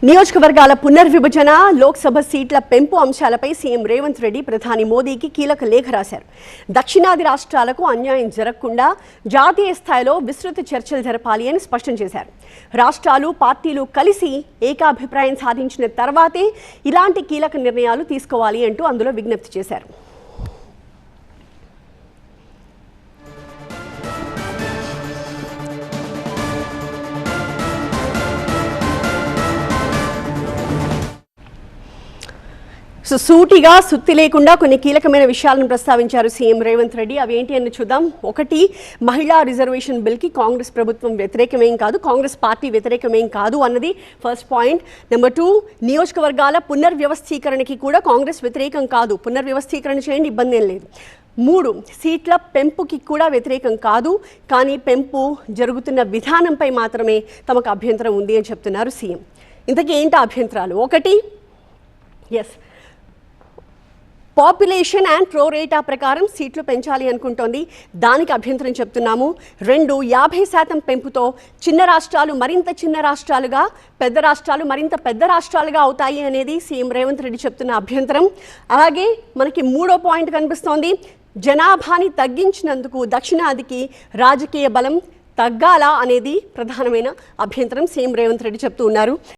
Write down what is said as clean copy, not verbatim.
నియోజకవర్గాల పునర్విభజన లోక్సభ సీట్ల పెంపు అంశాలపై సీఎం రేవంత్ రెడ్డి ప్రధాని మోదీకి కీలక లేఖ రాశారు. దక్షిణాది రాష్ట్రాలకు అన్యాయం జరగకుండా జాతీయ స్థాయిలో విస్తృత చర్చలు జరపాలి అని స్పష్టం చేశారు. రాష్ట్రాలు పార్టీలు కలిసి ఏకాభిప్రాయం సాధించిన తర్వాతే ఇలాంటి కీలక నిర్ణయాలు తీసుకోవాలి అంటూ అందులో విజ్ఞప్తి చేశారు. సూటిగా సుత్తి లేకుండా కొన్ని కీలకమైన విషయాలను ప్రస్తావించారు సీఎం రేవంత్ రెడ్డి. అవి ఏంటి అని చూద్దాం. ఒకటి, మహిళా రిజర్వేషన్ బిల్కి కాంగ్రెస్ ప్రభుత్వం వ్యతిరేకమేం కాదు, కాంగ్రెస్ పార్టీ వ్యతిరేకమేం కాదు అన్నది ఫస్ట్ పాయింట్. నెంబర్ 2, నియోజకవర్గాల పునర్వ్యవస్థీకరణకి కూడా కాంగ్రెస్ వ్యతిరేకం కాదు, పునర్వ్యవస్థీకరణ చేయండి, ఇబ్బంది ఏం లేదు. 3, సీట్ల పెంపుకి కూడా వ్యతిరేకం కాదు, కానీ పెంపు జరుగుతున్న విధానంపై మాత్రమే తమకు అభ్యంతరం ఉంది అని చెప్తున్నారు సీఎం. ఇంతకీ ఏంటి అభ్యంతరాలు? ఒకటి, పాపులేషన్ అండ్ ప్రోరేటా ప్రకారం సీట్లు పెంచాలి అనుకుంటోంది, దానికి అభ్యంతరం చెప్తున్నాము. 2, 50% పెంపుతో చిన్న రాష్ట్రాలు మరింత చిన్న రాష్ట్రాలుగా, పెద్ద రాష్ట్రాలు మరింత పెద్ద రాష్ట్రాలుగా అవుతాయి అనేది సీఎం రేవంత్ రెడ్డి చెప్తున్న అభ్యంతరం. అలాగే మనకి 3వ పాయింట్ కనిపిస్తోంది, జనాభాని తగ్గించినందుకు దక్షిణాదికి రాజకీయ బలం తగ్గాలా అనేది ప్రధానమైన అభ్యంతరం సీఎం రేవంత్ రెడ్డి చెప్తూ ఉన్నారు.